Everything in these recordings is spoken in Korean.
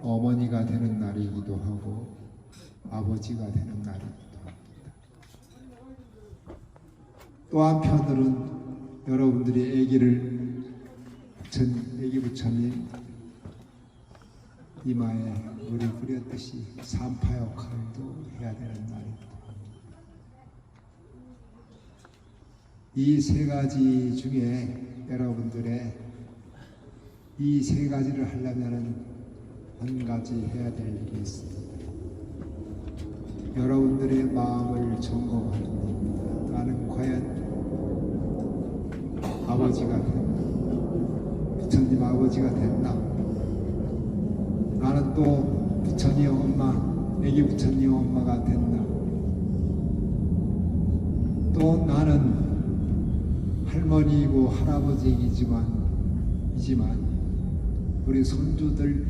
어머니가 되는 날이기도 하고 아버지가 되는 날이기도 합니다. 또 한편으로는 여러분들이 아기 부처님 이마에 물을 뿌렸듯이 산파 역할도 해야 되는 날입니다. 이 세 가지 중에 여러분들의 이 세 가지를 하려면 한 가지 해야 될 일이 있습니다. 여러분들의 마음을 점검하는 겁니다. 나는 과연 아버지가 됐나? 부처님 아버지가 됐나? 나는 또 부처님 엄마, 애기 부처님 엄마가 됐나? 또 나는 할머니이고 할아버지이지만 우리 손주들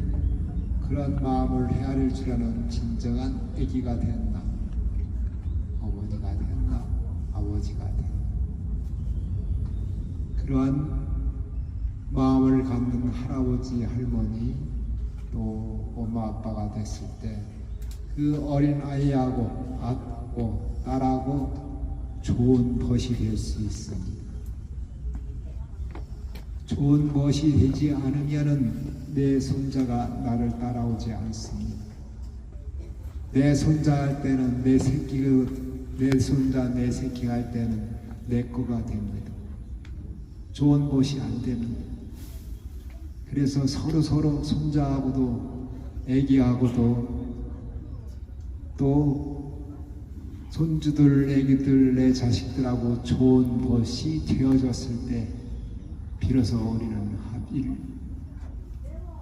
그런 마음을 헤아릴 줄 아는 진정한 애기가 됐나? 어머니가 됐나? 아버지가 됐나? 그러한 마음을 갖는 할아버지, 할머니 또 엄마, 아빠가 됐을 때 그 어린 아이하고 딸하고 좋은 벗이 될 수 있습니다. 좋은 벗이 되지 않으면은 내 손자가 나를 따라오지 않습니다. 내 손자 할 때는 내 손자, 내 새끼 할 때는 내 거가 됩니다. 좋은 벗이 안 됩니다. 그래서 서로 손자하고도 애기하고도 또 손주들, 애기들, 내 자식들하고 좋은 벗이 되어졌을 때 비로소 우리는 합일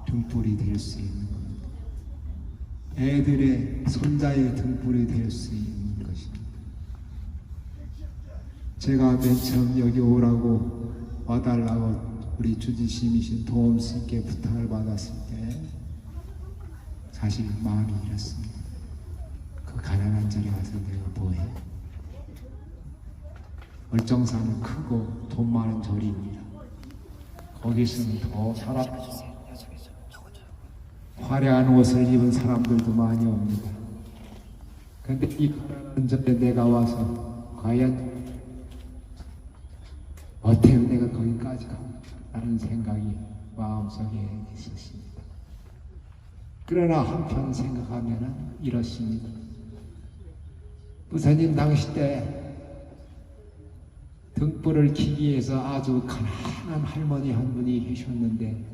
등불이 될 수 있는 겁니다. 애들의 손자의 등불이 될 수 있는 것입니다. 제가 맨 처음 여기 오라고 와달라고 우리 주지심이신 도엄스님께 부탁을 받았을 때 사실 마음이 이렇습니다. 그 가난한 절에 와서 내가 뭐해? 얼정사는 크고 돈 많은 절입니다. 거기서는 더 화려한 옷을 입은 사람들도 많이 옵니다. 그런데 이 가난한 절에 내가 와서 과연 어때요? 내가 거기까지 가라는 생각이 마음속에 있었습니다. 그러나 한편 생각하면 이렇습니다. 부처님 당시 때 등불을 켜기 위해서 아주 가난한 할머니 한 분이 계셨는데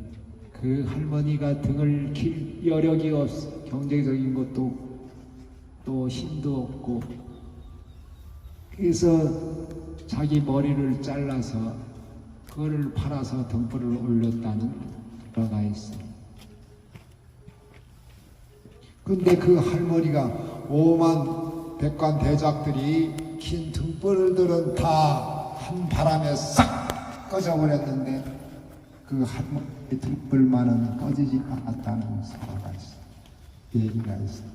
그 할머니가 등을 킬 여력이 없어 경제적인 것도 또 힘도 없고 그래서 자기 머리를 잘라서 그거를 팔아서 등불을 올렸다는 바가 있어요. 근데 그 할머니가 오만 백관 대작들이 긴 등불들은 다 한 바람에 싹 꺼져버렸는데 그 할머니 등불만은 꺼지지 않았다는 사례가 있어요. 얘기가 있어요.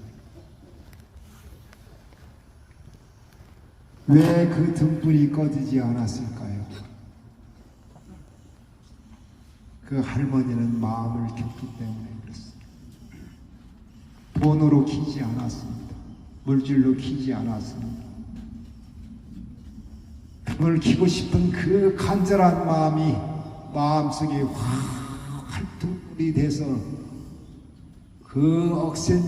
왜 그 등불이 꺼지지 않았을까요? 그 할머니는 마음을 켰기 때문에 그렇습니다. 돈으로 키지 않았습니다. 물질로 키지 않았습니다. 등을 키고 싶은 그 간절한 마음이 마음속에 활등불이 돼서 그 억센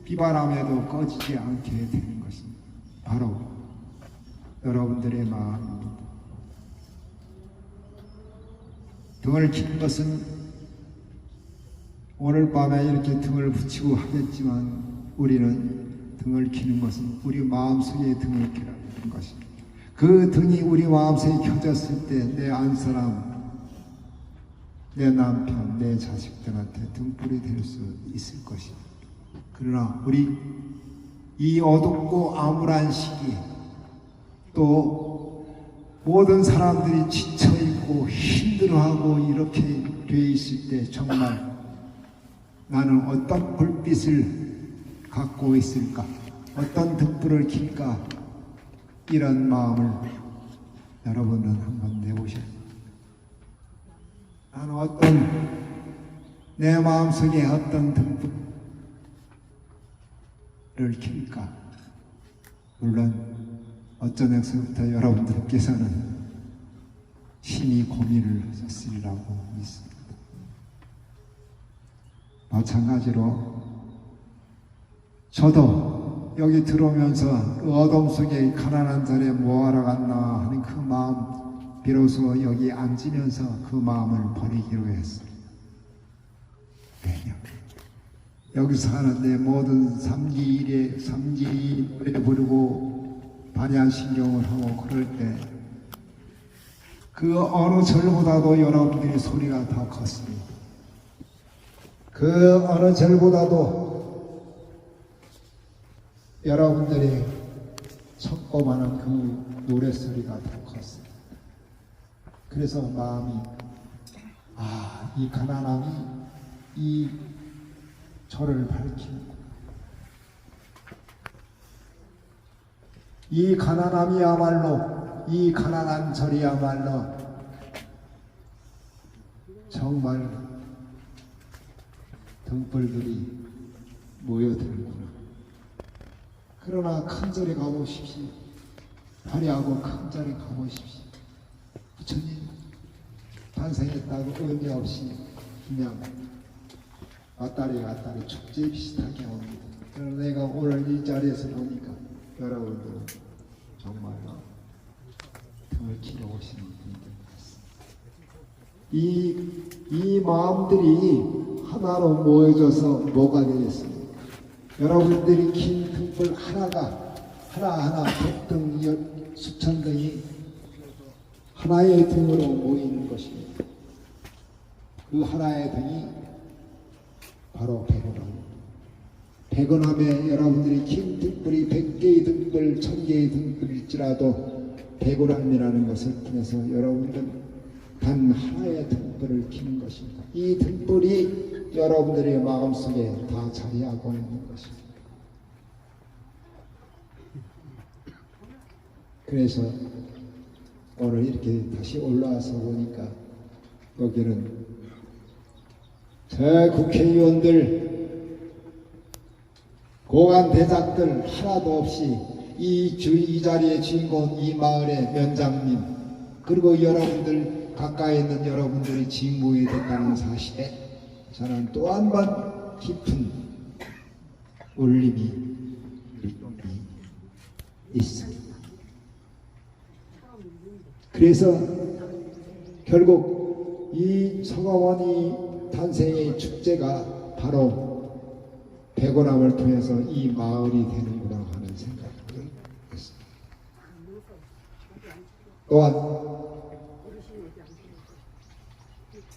비바람에도 꺼지지 않게 되는 것입니다. 바로 여러분들의 마음입니다. 등을 켜는 것은 오늘 밤에 이렇게 등을 붙이고 하겠지만 우리는 등을 켜는 것은 우리 마음속에 등을 켜라는 것입니다. 그 등이 우리 마음속에 켜졌을 때 내 안사람, 내 남편, 내 자식들한테 등불이 될 수 있을 것입니다. 그러나 우리 이 어둡고 암울한 시기 또 모든 사람들이 지쳐있고 힘들어하고 이렇게 돼 있을 때 정말 나는 어떤 불빛을 갖고 있을까? 어떤 등불을 켤까? 이런 마음을 여러분은 한번 내보셔야 합니다. 나는 어떤 내 마음속에 어떤 등불을 켤까? 물론 어떤 역서부터 여러분들께서는 심히 고민을 하셨으리라고 믿습니다. 마찬가지로 저도 여기 들어오면서 어둠 속에 가난한 자리에 뭐하러 갔나 하는 그 마음, 비로소 여기 앉으면서 그 마음을 버리기로 했어요. 왜냐? 여기서 하는데 모든 삼기 노래 부르고 반야신경을 하고 그럴 때 그 어느 절보다도 여러분들의 소리가 더 컸습니다. 그 어느 절보다도 여러분들이 첩고만한 그 노래소리가 더 컸습니다. 그래서 마음이 이 가난함이 이 절을 밝히는구나. 이 가난함이야말로 이 가난한 절이야말로 정말 등불들이 모여들구나. 그러나 큰 절에 가보십시오. 화려하고 큰 절에 가보십시오. 부처님 탄생했다고 의미 없이 그냥 왔다리 축제 비슷하게 옵니다. 그러나 내가 오늘 이 자리에서 보니까 여러분들은 정말로 등을 키러 오시는 분들 같습니다. 이 마음들이 하나로 모여져서 뭐가 되겠습니까? 여러분들이 긴 등불 하나하나 객등 수천 등이 하나의 등으로 모이는 것입니다. 그 하나의 등이 바로 백원함입니다. 백원함에 여러분들이 긴 등불이 100개의 등불, 1000개의 등불일지라도 백원함이라는 것을 통해서 여러분들 단 하나의 등불을 켜는 것입니다. 이 등불이 여러분들의 마음속에 다 자리하고 있는 것입니다. 그래서 오늘 이렇게 다시 올라와서 보니까 여기는 저 국회의원들 고관 대작들 하나도 없이 이 자리의 주인공 이 마을의 면장님 그리고 여러분들 가까이 있는 여러분들이 직무이 됐다는 사실에 저는 또 한 번 깊은 울림이 있습니다. 그래서 결국 이 서가모니 탄생의 축제가 바로 백원함을 통해서 이 마을이 되는구나 하는 생각을 했습니다. 또한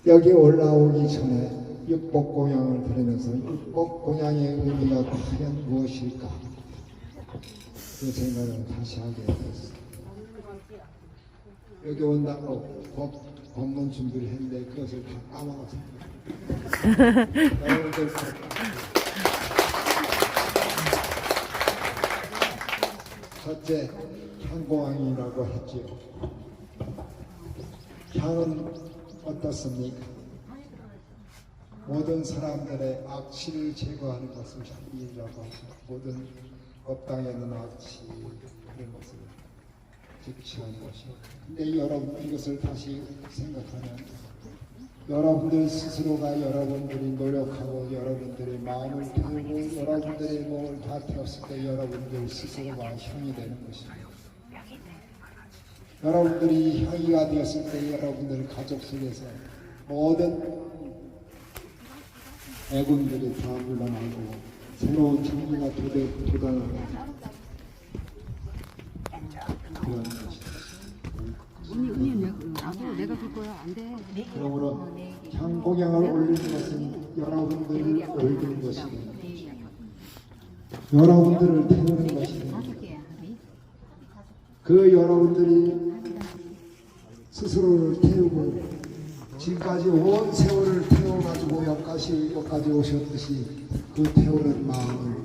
여기 올라오기 전에 육복공양을 드리면서 육복공양의 의미가 과연 무엇일까 그 생각을 다시 하게 됐습니다. 여기 온다고 법문 준비를 했는데 그것을 다 까먹었습니다. 여러분들 첫째 향공항이라고 했지요. 향은 어떻습니까? 모든 사람들의 악취를 제거하는 것을 향이라고 하죠. 모든 법당에 있는 악취 그런 것을 직시하는 것이요. 근데 여러분 이것을 다시 생각하면 여러분들 스스로가 여러분들이 노력하고 여러분들의 마음을 태우고 여러분들의 몸을 다 태웠을 때 여러분들 스스로가 향이 되는 것입니다. 여러분들이 향이가 되었을 때 여러분들 가족 속에서 모든 애군들이 다 물러나고 새로운 향기가 돋아나는 그런 것입니다. 언니, 앞으로 내가 줄 거야. 안 돼. 그러므로 향공양을 올리는 것은 여러분들을 올리는 것입니다. 여러분들을 태우는 것입니다. 그 여러분들이 스스로를 태우고 지금까지 온 세월을 태워가지고 여기까지 오셨듯이 그 태우는 마음을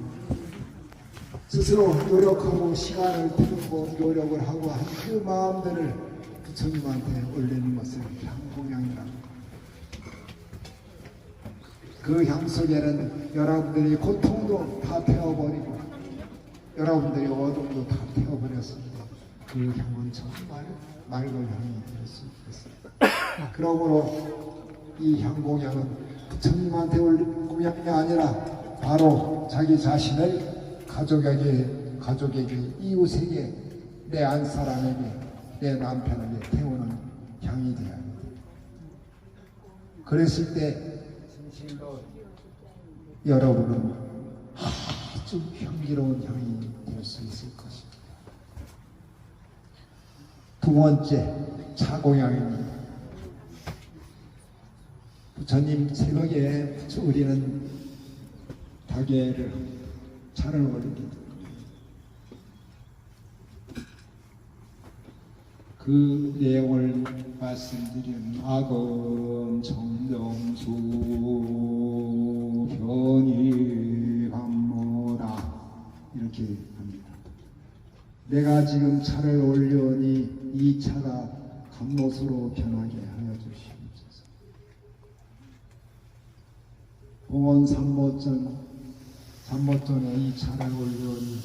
스스로 노력하고 시간을 태우고 노력을 하고 한 그 마음들을 부처님한테 올리는 것을 향공양이라고 합니다. 그 향 속에는 여러분들이 고통도 다 태워버리고 여러분들이 어둠도 다 태워버렸습니다. 그 향은 정말 맑은 향이 될 수 있겠습니다. 그러므로 이 향공양은 부처님한테 올린 공양이 아니라 바로 자기 자신을 가족에게 이웃에게 내 안사람에게 내 남편에게 태우는 향이 되어야 합니다. 그랬을 때 진실로 여러분은 아주 향기로운 향이 될 수 있을 것입니다. 두 번째 차공양입니다. 부처님 새벽에 우리는 다계를 차를 올리게 됩니다. 그 내용을 말씀드리면 아금 정정수 변이 감모다 이렇게 합니다. 내가 지금 차를 올려니 이 차가 감못으로 변하게 하여 주시옵소서. 공원 삼모전에 이 차를 올려니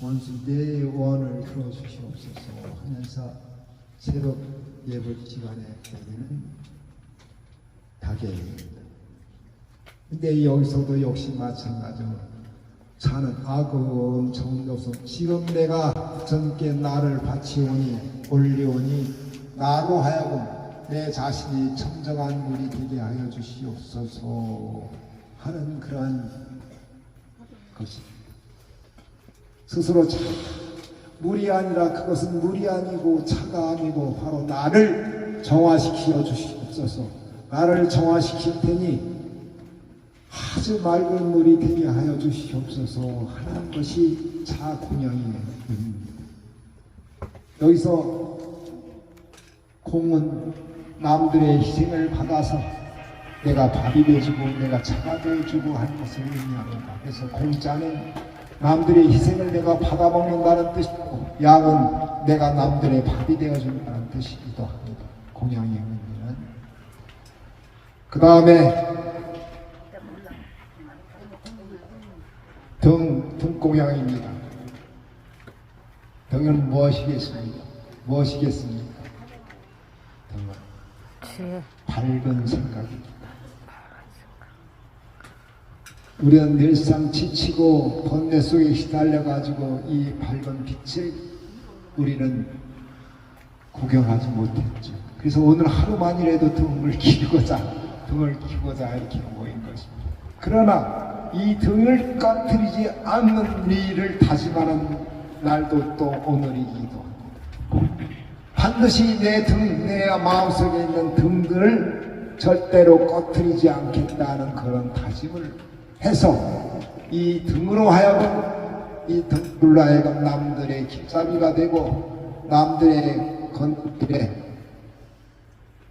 원수 내 원을 들어주시옵소서 하면서 새벽 예불 시간에 드리는 다계입니다. 근데 여기서도 역시 마찬가지로 차는 아금 정도서 지금 내가 전께 나를 바치오니 올리오니 나로 하여금 내 자신이 청정한 물이 되게 하여 주시옵소서 하는 그러한 것입니다. 스스로 물이 아니라 그것은 물이 아니고 차가 아니고 바로 나를 정화시켜 주시옵소서. 나를 정화시킬 테니 아주 맑은 물이 되게 하여 주시옵소서 하는 것이 차공양이에요. 여기서 공은 남들의 희생을 받아서 내가 밥이 되어주고 내가 차가 되어주고 하는 것을 의미합니다. 그래서 공자는 남들의 희생을 내가 받아먹는다는 뜻이고 양은 내가 남들의 밥이 되어준다는 뜻이기도 합니다. 공양의 의미는. 그 다음에 등공양입니다. 등은 무엇이겠습니까? 등은 밝은 생각입니다. 우리는 늘상 지치고 번뇌 속에 시달려가지고 이 밝은 빛을 우리는 구경하지 못했죠. 그래서 오늘 하루만이라도 등을 키우고자 이렇게 모인 것입니다. 그러나 이 등을 꺼뜨리지 않는 일을 다짐하는 날도 또 오늘이기도 합니다. 반드시 내 마음속에 있는 등들을 절대로 꺼뜨리지 않겠다는 그런 다짐을 해서 이 등으로 하여금 이 등불로 하여금 남들의 길잡이가 되고 남들의 건길에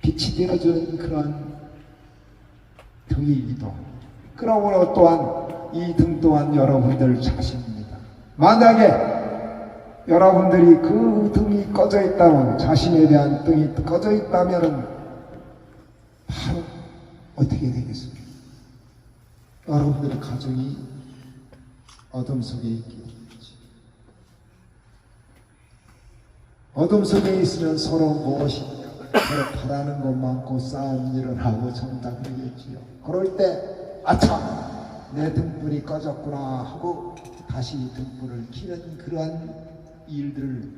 빛이 되어주는 그런 등이기도 합니다. 그러므로 또한 이 등 또한 여러분들 자신입니다. 만약에 여러분들이 그 등이 꺼져 있다면 자신에 대한 등이 꺼져 있다면 바로 어떻게 되겠습니까? 여러분들의 가정이 어둠 속에 있게 되겠지. 어둠 속에 있으면 서로 무엇인가 서로 바라는 것 많고 싸움 일어나고 정답되겠지요. 그럴 때 아참 내 등불이 꺼졌구나 하고 다시 등불을 켜는 그러한 일들을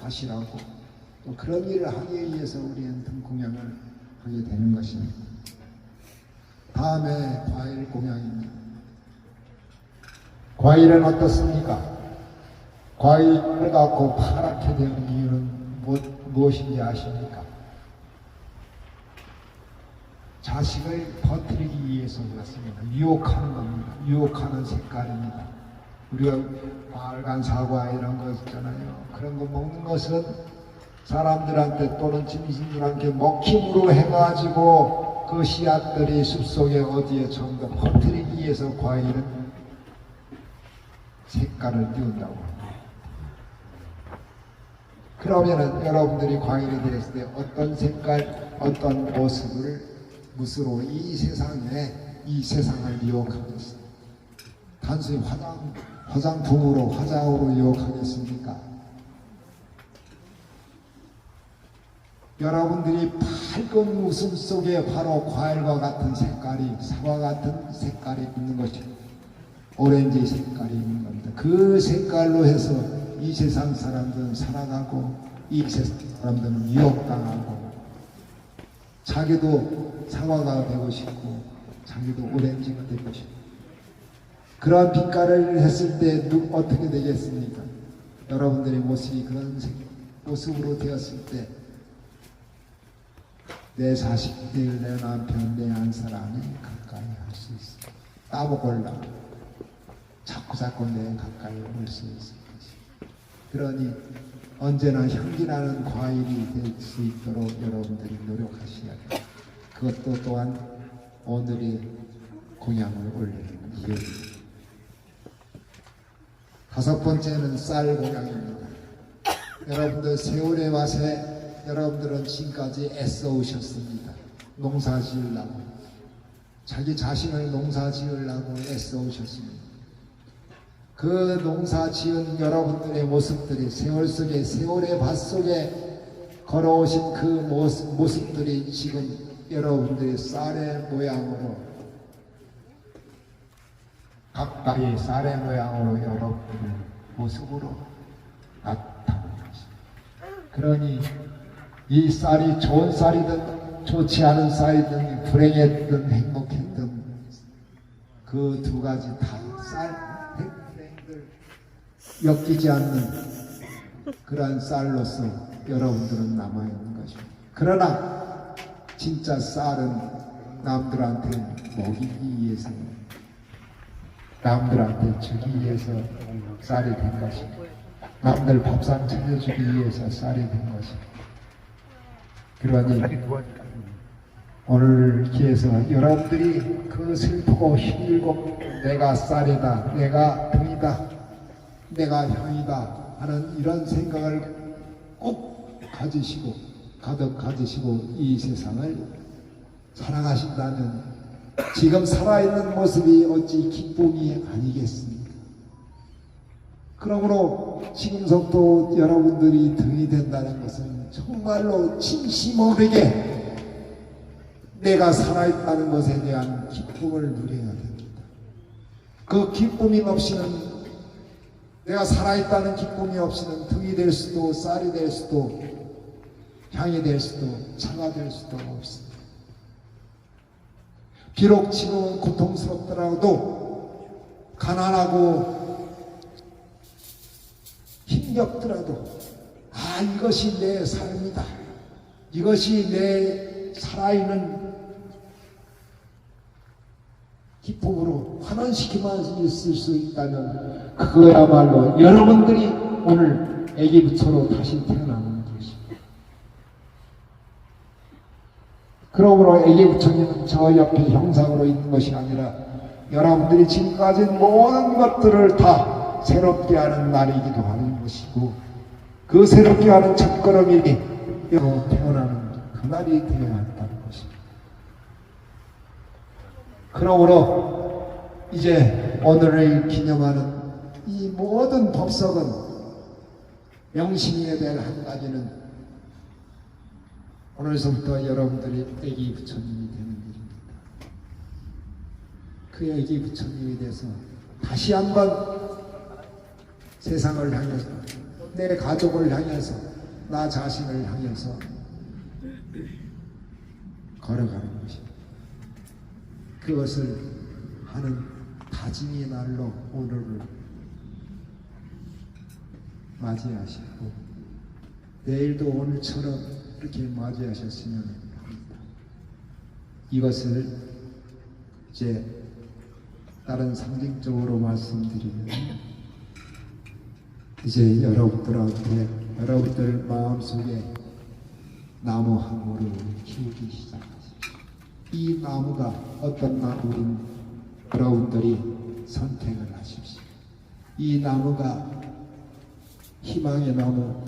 하시라고 또 그런 일을 하기 위해서 우리는 등공양을 하게 되는 것입니다. 다음에 과일 공양입니다. 과일은 어떻습니까? 과일을 갖고 파랗게 되는 이유는 무엇인지 아십니까? 자식을 버티기 위해서 그렇습니다. 유혹하는 겁니다. 유혹하는 색깔입니다. 우리가 빨간 사과 이런 거 있잖아요. 그런 거 먹는 것은 사람들한테 또는 짐승들한테 먹힘으로 해가지고 그 씨앗들이 숲속에 어디에 전부 퍼뜨리기 위해서 과일은 색깔을 띄운다고 합니다. 그러면은 여러분들이 과일에 대했을 때 어떤 색깔, 어떤 모습으로 이 세상에 이 세상을 유혹하겠습니까? 단순히 화장품으로 화장으로 유혹하겠습니까? 여러분들이 밝은 웃음 속에 바로 과일과 같은 색깔이, 사과 같은 색깔이 있는 것이 오렌지 색깔이 있는 겁니다. 그 색깔로 해서 이 세상 사람들은 살아가고 이 세상 사람들은 유혹당하고 자기도 사과가 되고 싶고 자기도 오렌지가 되고 싶고 그런 빛깔을 했을 때 어떻게 되겠습니까? 여러분들의 모습이 그런 모습으로 되었을 때 내 자식들, 내 남편, 내 안사람이 가까이 할 수 있습니다. 따먹으려고 자꾸 내 가까이 올 수 있을 것입니다. 그러니 언제나 향기나는 과일이 될 수 있도록 여러분들이 노력하셔야 합니다. 그것도 또한 오늘의 공양을 올리는 이유입니다. 다섯 번째는 쌀 공양입니다. 여러분들 세월의 맛에 여러분들은 지금까지 애써 오셨습니다. 농사 지으려고 자기 자신을 농사 지으려고 애써 오셨습니다. 그 농사 지은 여러분들의 모습들이 세월 속에 세월의 밭 속에 걸어오신 그 모습들이 지금 여러분들의 쌀의 모양으로 가까이 쌀의 모양으로 여러분들의 모습으로 나타나는 것입니다. 그러니 이 쌀이 좋은 쌀이든 좋지 않은 쌀이든 불행했든 행복했든 그 두 가지 다 쌀, 불행들 엮이지 않는 그러한 쌀로서 여러분들은 남아있는 것입니다. 그러나 진짜 쌀은 남들한테 먹이기 위해서 남들한테 주기 위해서 쌀이 된 것입니다. 남들 밥상 차려주기 위해서 쌀이 된 것입니다. 그러니 오늘 기회에서 여러분들이 그 슬프고 힘들고 내가 쌀이다, 내가 등이다, 내가 형이다 하는 이런 생각을 꼭 가지시고 가득 가지시고 이 세상을 살아가신다면 지금 살아있는 모습이 어찌 기쁨이 아니겠습니까? 그러므로 지금부터 여러분들이 등이 된다는 것은 정말로 진심어리게 내가 살아있다는 것에 대한 기쁨을 누려야 됩니다. 그 기쁨이 없이는 내가 살아있다는 기쁨이 없이는 등이 될 수도 쌀이 될 수도 향이 될 수도 차가 될 수도 없습니다. 비록 지금은 고통스럽더라도 가난하고 힘겹더라도 이것이 내 삶이다. 이것이 내 살아있는 기쁨으로 환원시키만 있을 수 있다면 그거야말로 여러분들이 오늘 애기부처로 다시 태어나는 것입니다. 그러므로 애기부처님은 저 옆에 형상으로 있는 것이 아니라 여러분들이 지금까지 모든 것들을 다 새롭게 하는 날이기도 하는 것이고 그 새롭게 하는 첫걸음이 태어나는 그날이 되어야 한다는 것입니다. 그러므로 이제 오늘을 기념하는 이 모든 법석은 명심해야 될 한 가지는 오늘서부터 여러분들이 애기 부처님이 되는 일입니다. 그 애기 부처님에 대해서 다시 한번 세상을 향해서 내 가족을 향해서 나 자신을 향해서 걸어가는 것입니다. 그것을 하는 다짐의 날로 오늘을 맞이하시고 내일도 오늘처럼 이렇게 맞이하셨으면 합니다. 이것을 이제 다른 상징적으로 말씀드리면 이제 여러분들한테 여러분들 마음속에 나무 한 그루를 키우기 시작하십시오. 이 나무가 어떤 나무인 여러분들이 선택을 하십시오. 이 나무가 희망의 나무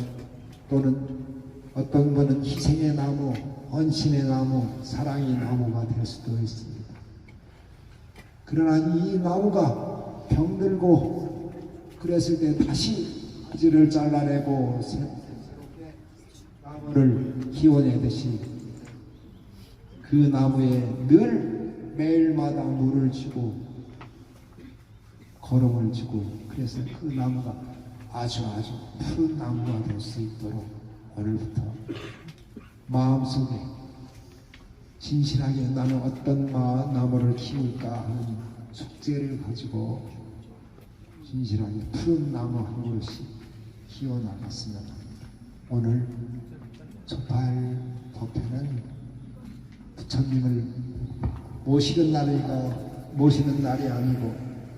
또는 어떤 분은 희생의 나무, 헌신의 나무, 사랑의 나무가 될 수도 있습니다. 그러나 이 나무가 병들고 그랬을 때 다시 가지를 잘라내고 새롭게 나무를 키워내듯이 그 나무에 늘 매일마다 물을 주고 거름을 주고 그래서 그 나무가 아주 푸른 나무가 될 수 있도록 오늘부터 마음속에 진실하게 나는 어떤 나무를 키울까 하는 숙제를 가지고 진실하게 푸른 나무 한 그릇씩 키워나갔으면 합니다. 오늘 초팔 법회는 부처님을 모시는 날이 아니고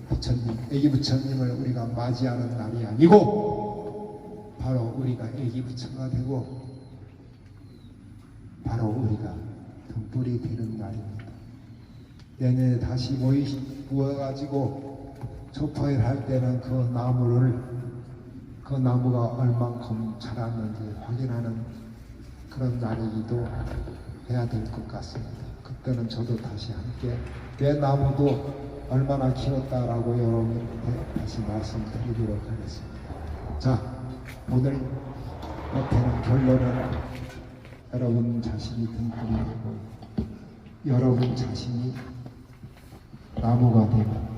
부처님, 애기 부처님을 우리가 맞이하는 날이 아니고 바로 우리가 애기 부처가 되고 바로 우리가 등불이 되는 날입니다. 내년에 다시 모여가지고 초파일 할 때는 그 나무가 얼만큼 자랐는지 확인하는 그런 날이기도 해야 될 것 같습니다. 그때는 저도 다시 함께 내 나무도 얼마나 키웠다라고 여러분한테 다시 말씀드리도록 하겠습니다. 자, 오늘 법회는 결론은 여러분 자신이 등불이 되고 여러분 자신이 나무가 되고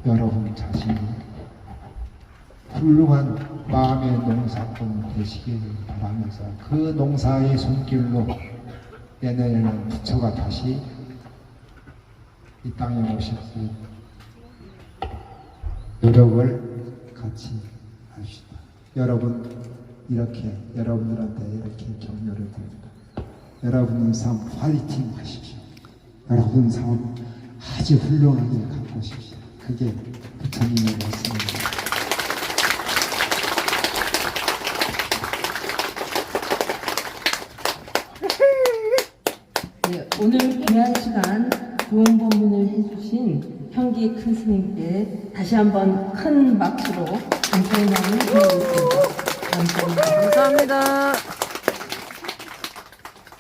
여러분 자신이 훌륭한 마음의 농사꾼 되시길 바라면서 그 농사의 손길로 내년에는 부처가 다시 이 땅에 오셔서 노력을 같이 합시다. 여러분들한테 이렇게 격려를 드립니다. 여러분의 삶 파이팅 하십시오. 여러분 삶 아주 훌륭하게 가꾸십시오. 그게 부처님의 말씀입니다. 네, 오늘 귀한 시간 좋은 법문을 해주신 형기 큰 스님께 다시 한번 큰 박수로 감사의 마음을 드리겠습니다. 감사합니다. 감사합니다.